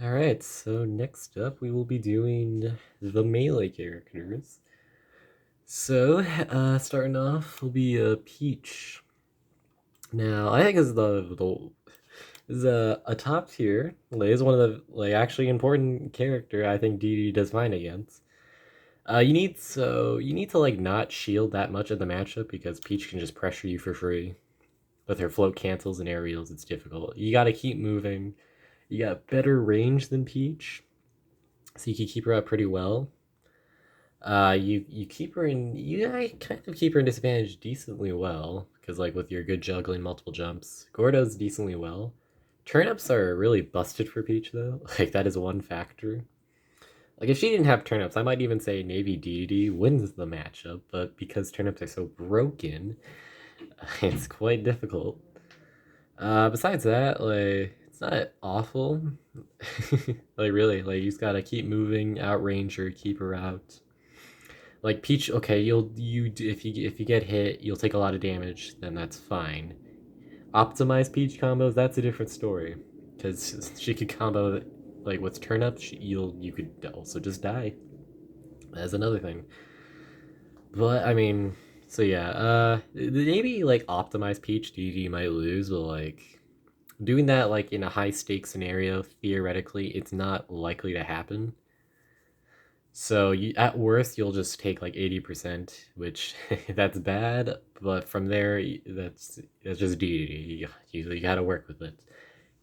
Alright, so next up we will be doing the melee characters. So, starting off will be Peach. Now, I think is a top tier. Like, is one of the actually important character I think Dedede does fine against. You need to not shield that much of the matchup because Peach can just pressure you for free. With her float cancels and aerials, it's difficult. You gotta keep moving. You got better range than Peach, so you can keep her up pretty well. You keep her in kind of keep her in disadvantage decently well because with your good juggling multiple jumps, Gordo's decently well. Turnips are really busted for Peach though. That is one factor. If she didn't have turnips, I might even say Navy Deity wins the matchup, but because turnips are so broken, it's quite difficult. Besides that, it's not awful. Really, you just gotta keep moving, outrange her, keep her out. Peach, okay, if you get hit, you'll take a lot of damage. Then that's fine. Optimize Peach combos, that's a different story, because she could combo with turnips. You could also just die. That's another thing. But I mean, so yeah, maybe optimize Peach DD might lose, but doing that in a high stakes scenario, theoretically, it's not likely to happen. So at worst you'll just take 80%, which that's bad. But from there, that's just DD. You gotta work with it.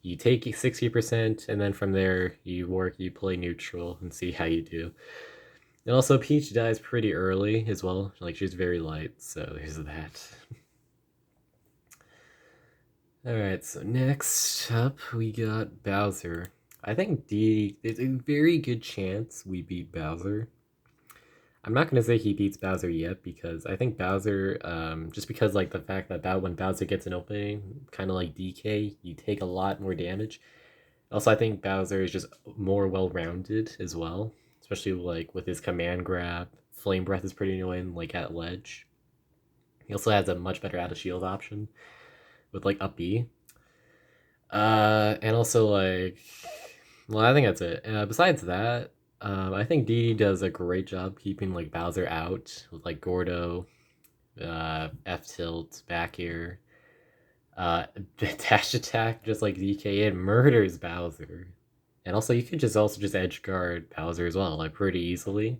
You take 60%, and then from there you play neutral and see how you do. And also Peach dies pretty early as well. She's very light, so there's that. Alright, so next up we got Bowser. I think there's a very good chance we beat Bowser. I'm not gonna say he beats Bowser yet because I think Bowser, just because the fact that when Bowser gets an opening, kind of like DK, you take a lot more damage. Also, I think Bowser is just more well-rounded as well, especially with his command grab. Flame Breath is pretty annoying, at ledge. He also has a much better out of shield option with up B. And also well, I think that's it. Besides that, I think Dee does a great job keeping Bowser out with Gordo, F tilt, back air, dash attack, just like DK. It murders Bowser, and also you could just edge guard Bowser as well, pretty easily.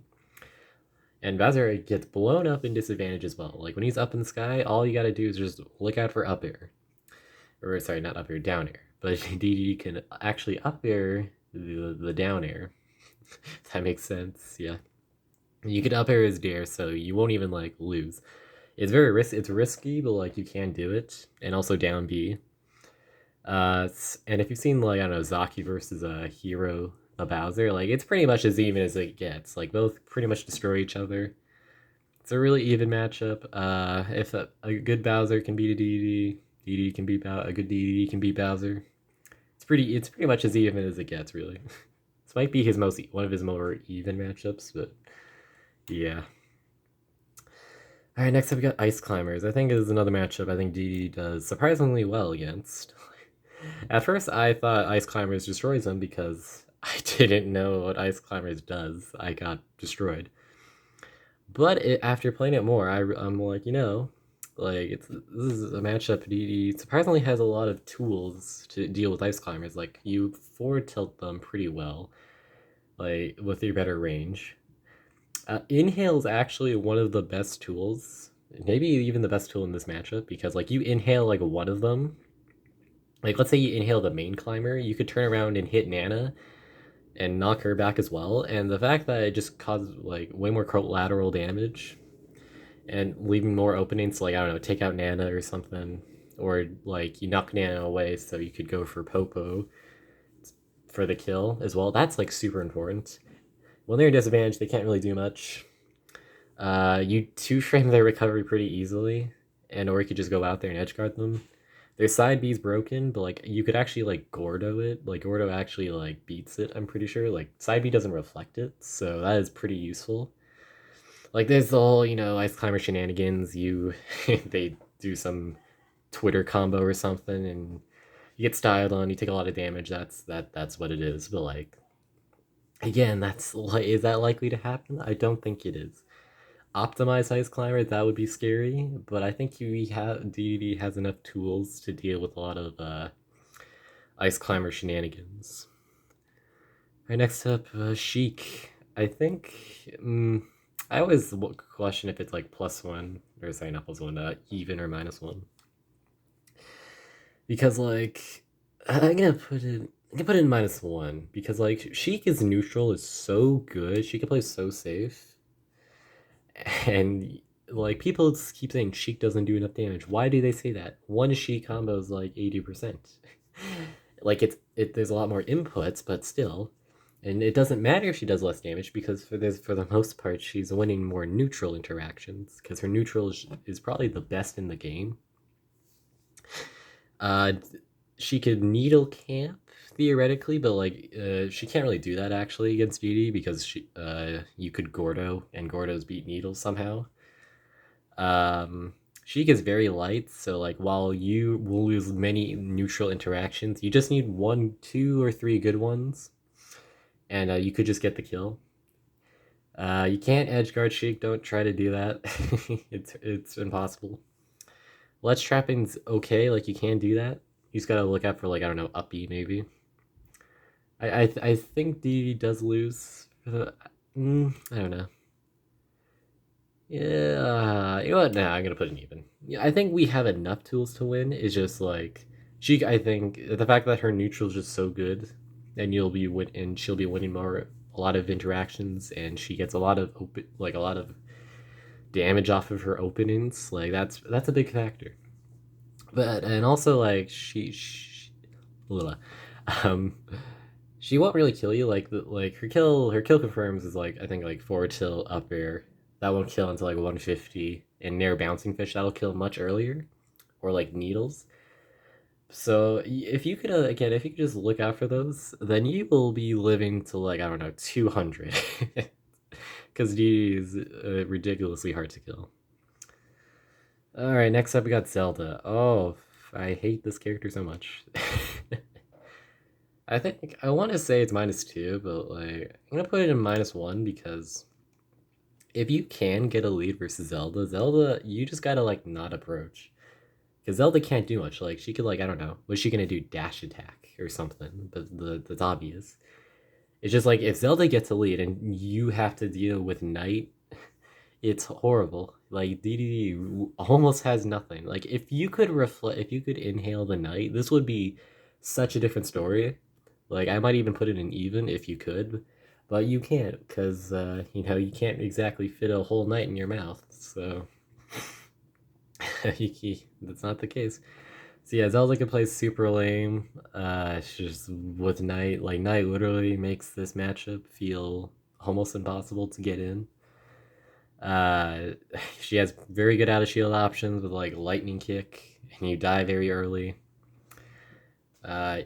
And Bowser gets blown up in disadvantage as well. When he's up in the sky, all you gotta do is just look out for up air, or sorry, not up air, down air. But DD can actually up air the down air. That makes sense. Yeah, you can up air his dare, so you won't even lose. It's it's risky, but you can do it, and also down B. And if you've seen I don't know, Zaki versus a hero, a Bowser, it's pretty much as even as it gets. Both pretty much destroy each other. It's a really even matchup. If a good Bowser can beat a DD, DD can beat a good DD can beat Bowser. It's pretty much as even as it gets, really. This might be one of his more even matchups, but yeah. All right, next up we got Ice Climbers. I think is another matchup I think DD does surprisingly well against. At first, I thought Ice Climbers destroys them because I didn't know what Ice Climbers does. I got destroyed. But after playing it more, I'm this is a matchup. DD surprisingly has a lot of tools to deal with Ice Climbers. You forward tilt them pretty well, with your better range. Inhale is actually one of the best tools, maybe even the best tool in this matchup because you inhale one of them. Let's say you inhale the main climber, you could turn around and hit Nana and knock her back as well. And the fact that it just causes way more collateral damage and leaving more openings, I don't know, take out Nana or something, or you knock Nana away so you could go for Popo for the kill as well. That's super important. When they're disadvantaged, they can't really do much. You two-frame their recovery pretty easily, or you could just go out there and edgeguard them. Their side B's broken, but you could actually Gordo it. Gordo actually beats it, I'm pretty sure. Side B doesn't reflect it, so that is pretty useful. There's the whole, Ice Climber shenanigans. They do some Twitter combo or something, and You get styled on, you take a lot of damage. That's what it is. But like again, that's like, is that likely to happen? I don't think it is. Optimized ice climber, that would be scary, but I think we have DDD has enough tools to deal with a lot of ice climber shenanigans. All right, next up, Sheik. I think I always question if it's like +1 or sorry, not +1, even or -1, because like I'm gonna put it. I can put it in -1 because like Sheik is neutral is so good. She can play so safe, and like people keep saying Sheik doesn't do enough damage. Why do they say that? One Sheik combo is like 80%. Like there's a lot more inputs, but still, and it doesn't matter if she does less damage because for the most part she's winning more neutral interactions because her neutral is probably the best in the game. Uh, she could needle camp theoretically, but like she can't really do that actually against DD because you could Gordo and Gordo's beat needles somehow. Um, she gets very light, so like while you will lose many neutral interactions, you just need 1, 2, or 3 good ones, and you could just get the kill. You can't edge guard Sheik. Don't try to do that. It's impossible. Ledge trapping's okay. Like you can do that. You just gotta look out for like I don't know up B maybe. I think D does lose. I don't know. Yeah, you know what? Nah, I'm gonna put an even. Yeah, I think we have enough tools to win. It's just like she. I think the fact that her neutral is just so good, and she'll be winning a lot of interactions, and she gets a lot of a lot of damage off of her openings. Like that's a big factor. But and also like um, she won't really kill you. Like her kill confirms is like I think like forward tilt up air. That won't kill until like 150, and Nair bouncing fish that'll kill much earlier, or like needles. So if you could again, if you could just look out for those, then you will be living to like I don't know 200, because D is ridiculously hard to kill. All right, next up we got Zelda. Oh, I hate this character so much. I think I want to say it's -2, but like I'm gonna put it in -1 because if you can get a lead versus Zelda, you just gotta like not approach. Because Zelda can't do much. Like she could like I don't know, what's she gonna do? Dash attack or something? But that's obvious. It's just like if Zelda gets a lead and you have to deal with Knight, it's horrible. Like DDD almost has nothing. Like if you could inhale the Knight, this would be such a different story. Like I might even put it in even if you could, but you can't because you know you can't exactly fit a whole Knight in your mouth. So that's not the case. So yeah, Zelda can play super lame. Just with Knight, like Knight literally makes this matchup feel almost impossible to get in. Uh, she has very good out of shield options with like lightning kick, and you die very early.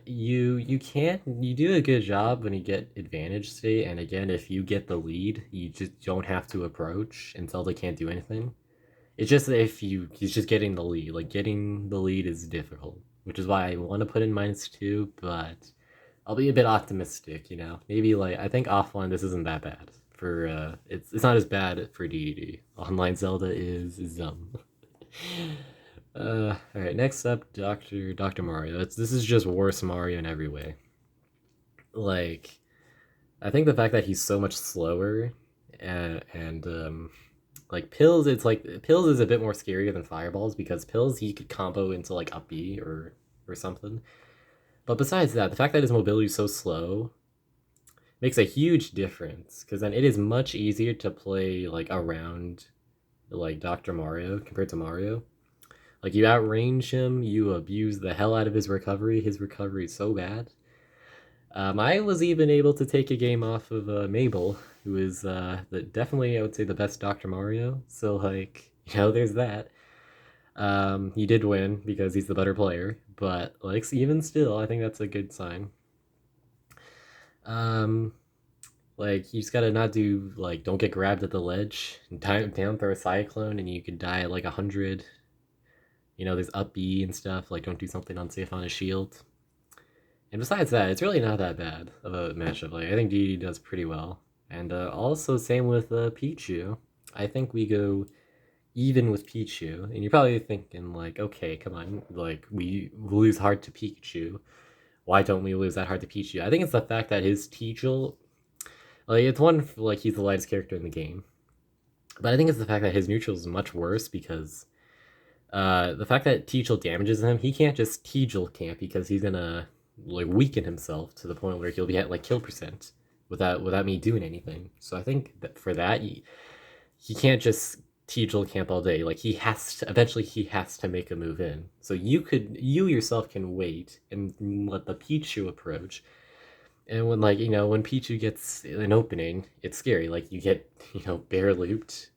You do a good job when you get advantage state, and again, if you get the lead, you just don't have to approach, and Zelda can't do anything. It's just that he's just getting the lead. Like getting the lead is difficult, which is why I want to put in -2, but I'll be a bit optimistic. You know, maybe like I think offline this isn't that bad for it's not as bad for DDD. Online Zelda is dumb. All right. Next up, Doctor Mario. This is just worse Mario in every way. Like, I think the fact that he's so much slower, and like pills, it's like pills is a bit more scarier than fireballs because pills he could combo into like up B or something. But besides that, the fact that his mobility is so slow makes a huge difference because then it is much easier to play like around like Dr. Mario compared to Mario. Like you outrange him, you abuse the hell out of his recovery. His recovery is so bad. I was even able to take a game off of Mabel, who is definitely I would say the best Dr. Mario. So like you know, there's that. He did win because he's the better player, but like even still, I think that's a good sign. Um, like you just gotta not do like don't get grabbed at the ledge, down throw a cyclone, and you could die at like 100. You know, there's up B and stuff. Like don't do something unsafe on a shield. And besides that, it's really not that bad of a matchup. Like I think Dedede does pretty well. And also same with Pichu. I think we go even with Pichu. And you're probably thinking like, okay, come on, like we lose hard to Pikachu. Why don't we lose that hard to Pichu? I think it's the fact that his Teachel, like it's one like he's the lightest character in the game, but I think it's the fact that his neutral is much worse because the fact that Teachel damages him, he can't just Teachel camp because he's gonna like weaken himself to the point where he'll be at like kill percent without me doing anything. So I think that for that he can't just Teachel camp all day. Like he has to eventually he has to make a move in. So you yourself can wait and let the Pichu approach. And when like when Pichu gets an opening, it's scary. Like you get bear looped,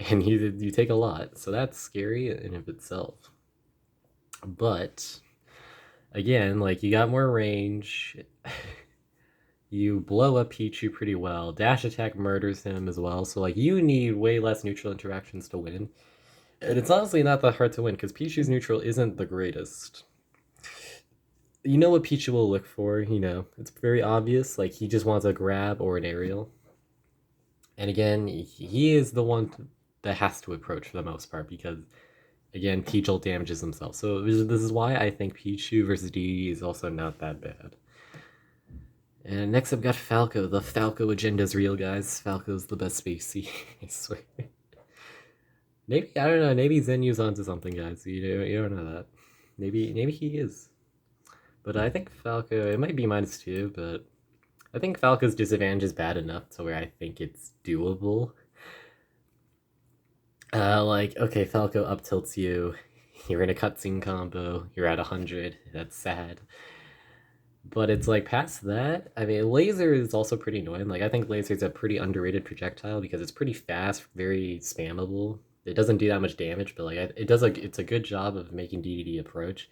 and you take a lot. So that's scary in of itself. But again, like you got more range. You blow up Pichu pretty well. Dash attack murders him as well. So like you need way less neutral interactions to win. And it's honestly not that hard to win because Pichu's neutral isn't the greatest. You know what Pichu will look for, it's very obvious. Like he just wants a grab or an aerial. And again, he is the one that has to approach for the most part because again, Teachel damages himself. So this is why I think Pichu versus Dedede is also not that bad. And next up, got Falco. The Falco agenda's real, guys. Falco's the best spacey. I swear. Maybe I don't know. Maybe Zenyu's onto something, guys. You don't know that. Maybe he is. But I think Falco. It might be -2, but I think Falco's disadvantage is bad enough to where I think it's doable. Like okay, Falco up tilts you. You're in a cutscene combo. You're at 100. That's sad. But it's like past that, I mean, laser is also pretty annoying. Like I think laser is a pretty underrated projectile because it's pretty fast, very spammable. It doesn't do that much damage, but like it's a good job of making Dedede approach.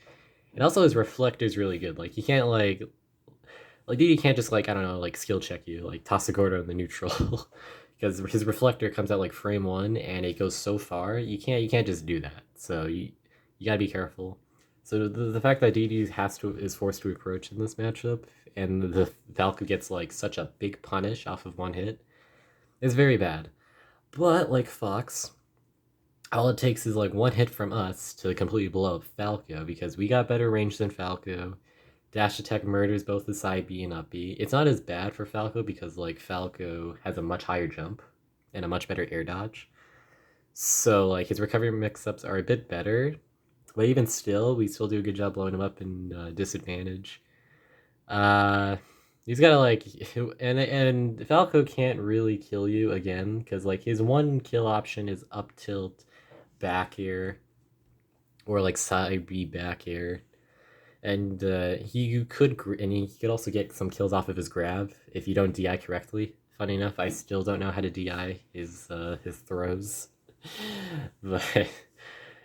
And also his reflector is really good. Like he can't like Dedede can't just like I don't know like skill check you like toss a Gordo in the neutral because his reflector comes out like frame 1 and it goes so far you can't just do that. So you gotta be careful. So the fact that Dedede is forced to approach in this matchup, and the Falco gets like such a big punish off of one hit, is very bad. But like Fox, all it takes is like one hit from us to completely blow up Falco because we got better range than Falco. Dash attack murders both the side B and up B. It's not as bad for Falco because like Falco has a much higher jump and a much better air dodge. So like his recovery mix-ups are a bit better. But even still, we still do a good job blowing him up in disadvantage. He's gotta like, and Falco can't really kill you again because like his one kill option is up tilt, back air, or like side B back air, and he could also get some kills off of his grab if you don't DI correctly. Funny enough, I still don't know how to DI his throws, but.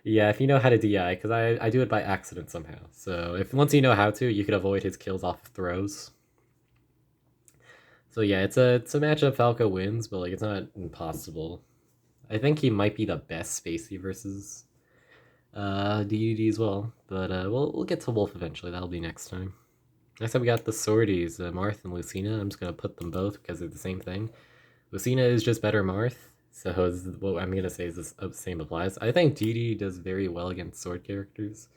Yeah, if you know how to DI, because I do it by accident somehow. So if once you know how to, you can avoid his kills off of throws. So yeah, it's a matchup Falco wins, but like it's not impossible. I think he might be the best spacey versus Dedede as well. But we'll get to Wolf eventually. That'll be next time. Next up we got the Swordies, Marth and Lucina. I'm just gonna put them both because they're the same thing. Lucina is just better Marth. So what I'm gonna say is this same applies. I think Dedede does very well against sword characters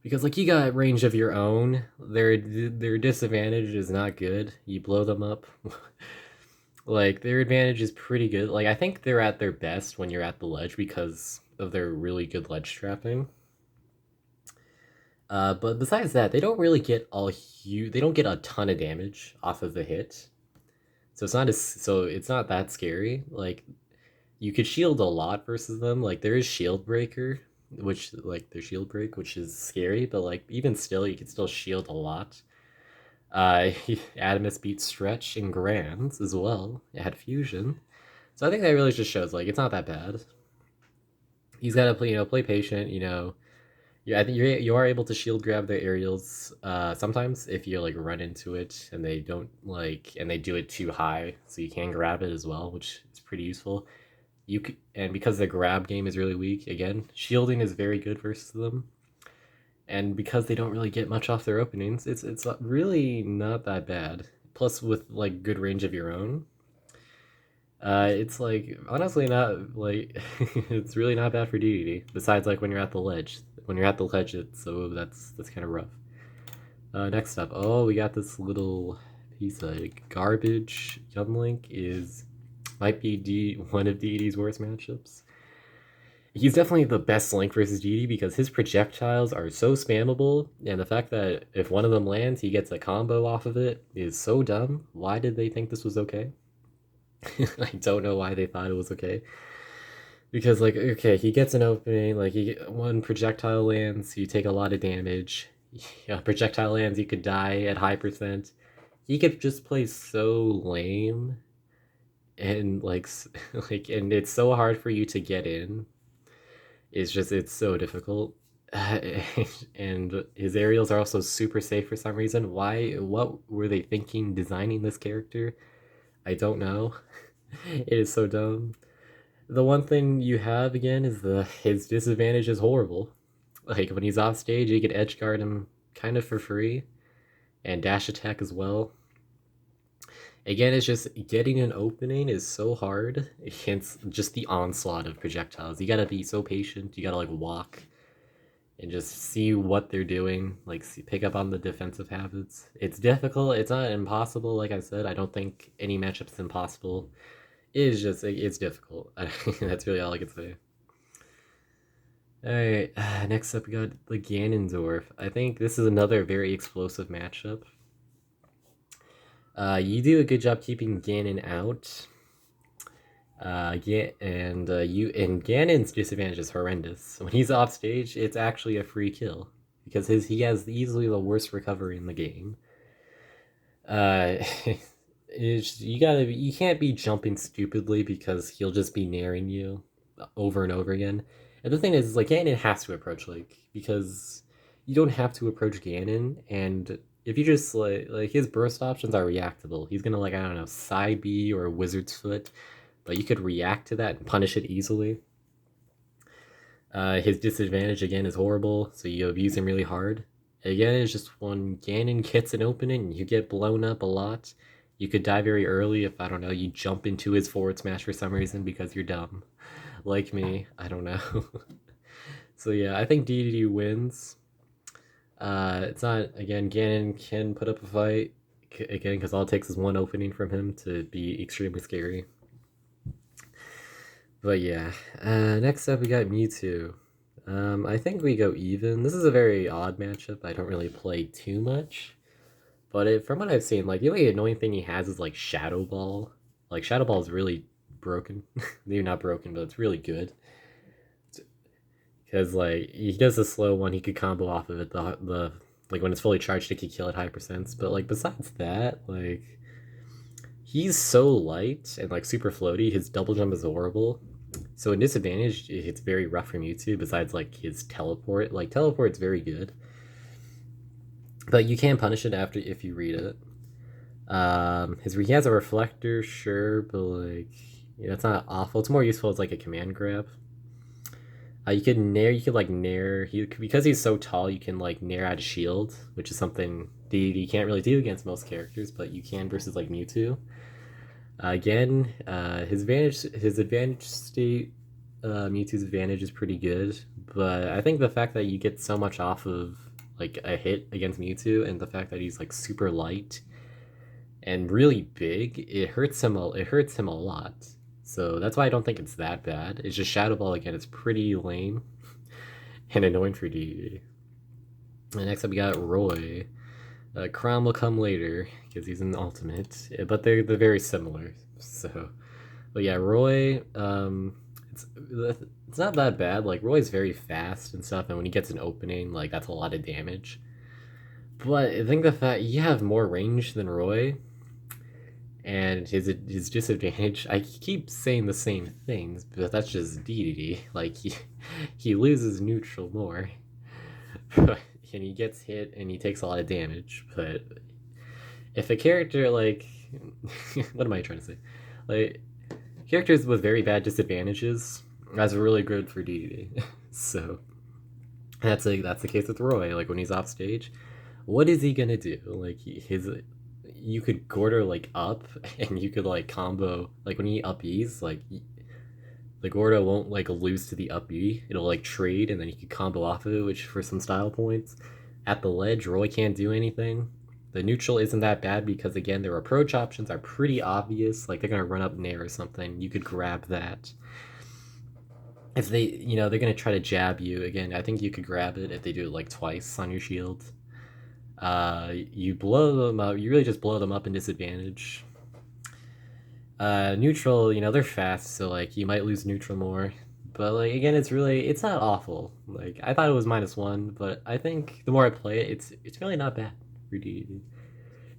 because like you got range of your own. Their disadvantage is not good. You blow them up. Like their advantage is pretty good. Like I think they're at their best when you're at the ledge because of their really good ledge trapping. But besides that, they don't really get they don't get a ton of damage off of the hit. So it's not that scary. Like you could shield a lot versus them. Like there is shield breaker, which like their shield break, which is scary, but like even still you can still shield a lot. Adamus beat Stretch in Grands as well. It had fusion. So I think that really just shows like it's not that bad. He's gotta play patient, Yeah, I think you are able to shield grab their aerials sometimes if you like run into it and they don't and they do it too high, so you can grab it as well, which is pretty useful. And because the grab game is really weak, again, shielding is very good versus them. And because they don't really get much off their openings, it's really not that bad. Plus, with like good range of your own, it's like honestly not like it's really not bad for DDD. Besides, like when you're at the ledge, it's so that's kind of rough. Next up, oh, we got this little piece of garbage. Younglink is might be one of DD's worst matchups. He's definitely the best Link versus DD because his projectiles are so spammable, and the fact that if one of them lands, he gets a combo off of it is so dumb. Why did they think this was okay? I don't know why they thought it was okay. Because, like, okay, he gets an opening, like, one projectile lands, you take a lot of damage. Yeah, projectile lands, you could die at high percent. He could just play so lame, and, like, and it's so hard for you to get in. It's so difficult. And his aerials are also super safe for some reason. What were they thinking designing this character? I don't know. It is so dumb. The one thing you have again is his disadvantage is horrible. Like when he's off stage, you can edge guard him kind of for free, and dash attack as well. Again, it's just getting an opening is so hard against just the onslaught of projectiles. You gotta be so patient. You gotta like walk and just see what they're doing. Like pick up on the defensive habits. It's difficult. It's not impossible. Like I said, I don't think any matchup's impossible. It's difficult. That's really all I can say. Alright, next up we got the Ganondorf. I think this is another very explosive matchup. You do a good job keeping Ganon out. And Ganon's disadvantage is horrendous. When he's off stage, it's actually a free kill because he has easily the worst recovery in the game. You can't be jumping stupidly because he'll just be naring you over and over again. And the thing is like Ganon has to approach Link because you don't have to approach Ganon, and if you just like his burst options are reactable. He's gonna like I don't know side B or Wizard's Foot, but you could react to that and punish it easily. His disadvantage again is horrible, so you abuse him really hard. Again, it's just when Ganon gets an opening, you get blown up a lot. You could die very early if, I don't know, you jump into his forward smash for some reason because you're dumb. Like me, I don't know. So yeah, I think DDD wins. It's not, again, Ganon can put up a fight, again, because all it takes is one opening from him to be extremely scary. But yeah, next up we got Mewtwo. I think we go even. This is a very odd matchup. I don't really play too much. But from what I've seen, like, the only annoying thing he has is, like, Shadow Ball. Like, Shadow Ball is really broken. Maybe not broken, but it's really good. Because, like, he does a slow one, he could combo off of it. Like, when it's fully charged, it could kill at high percents. But, like, besides that, like, he's so light and, like, super floaty. His double jump is horrible. So, in disadvantage, it's very rough for Mewtwo, besides, like, his teleport. Like, teleport's very good. But you can punish it after if you read it. He has a reflector, sure, but like that's not awful. It's more useful as like a command grab. You could nair. Because he's so tall, you can like nair out a shield, which is something you can't really do against most characters, but you can versus like Mewtwo. Again, his advantage state, Mewtwo's advantage is pretty good, but I think the fact that you get so much off of like a hit against Mewtwo, and the fact that he's like super light and really big, it hurts him a lot. So that's why I don't think it's that bad. It's just Shadow Ball again, it's pretty lame and annoying for DD. And next up we got Roy. Chrom will come later because he's an ultimate, but they're very similar. So, but yeah, Roy. It's not that bad. Like Roy's very fast and stuff, and when he gets an opening, like that's a lot of damage. But I think the fact you have more range than Roy, and his disadvantage. I keep saying the same things, but that's just DDD. Like he loses neutral more, and he gets hit and he takes a lot of damage. But if a character like what am I trying to say? Like characters with very bad disadvantages, that's really good for DDD. So That's the case with Roy. Like when he's off stage, what is he gonna do? Like his, you could Gordo like up, and you could like combo like when he up E's like the Gordo won't like lose to the up E. It'll like trade, and then you could combo off of it, which for some style points. At the ledge, Roy can't do anything. The neutral isn't that bad because again, their approach options are pretty obvious. Like they're gonna run up Nair or something. You could grab that. If they, they're gonna try to jab you again. I think you could grab it if they do it like twice on your shield. You blow them up. You really just blow them up in disadvantage. Neutral, they're fast, so like you might lose neutral more. But like again, it's not awful. Like I thought it was -1, but I think the more I play it, it's really not bad for DDD.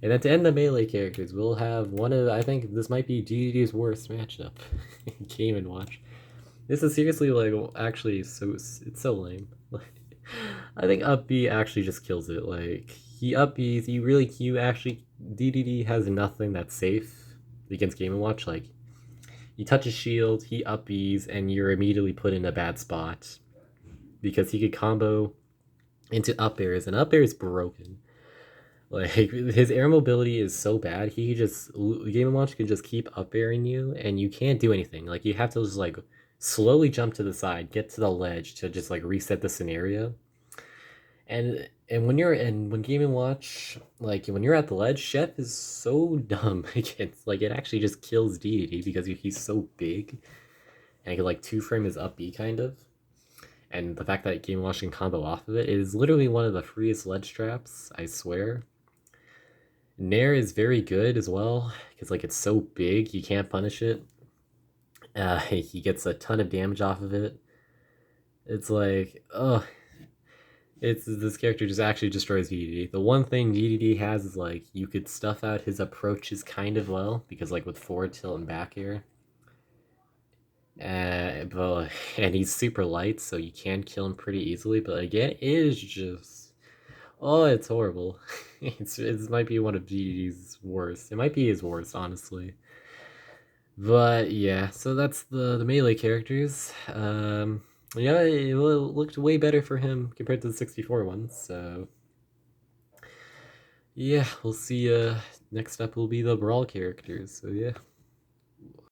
And then to end the melee characters, we'll have one of, I think this might be DDD's worst matchup. Game and Watch. This is seriously like actually it's so lame. Like I think up B actually just kills it. Like he up B's, you actually DDD has nothing that's safe against Game and Watch. Like you touch his shield, he up B's, and you're immediately put in a bad spot because he could combo into up airs, and up air is broken. Like his air mobility is so bad, he just Game and Watch can just keep up airing you, and you can't do anything. Like you have to just like slowly jump to the side, get to the ledge to just like reset the scenario. And when Game and Watch, like when you're at the ledge, Chef is so dumb. It's like it actually just kills Deity because he's so big, and he can like two frame his up B kind of. And the fact that Game and Watch can combo off of it is literally one of the freest ledge traps, I swear. Nair is very good as well because like it's so big you can't punish it. He gets a ton of damage off of it. It's like, oh, it's this character just actually destroys DDD. The one thing DDD has is like you could stuff out his approaches kind of well because like with forward tilt and back air. And he's super light, so you can kill him pretty easily. But again, it is just, oh, it's horrible. It might be one of DDD's worst. It might be his worst, honestly. But yeah, so that's the melee characters. Yeah, it looked way better for him compared to the 64 ones. So yeah, we'll see. Next up will be the brawl characters. So yeah.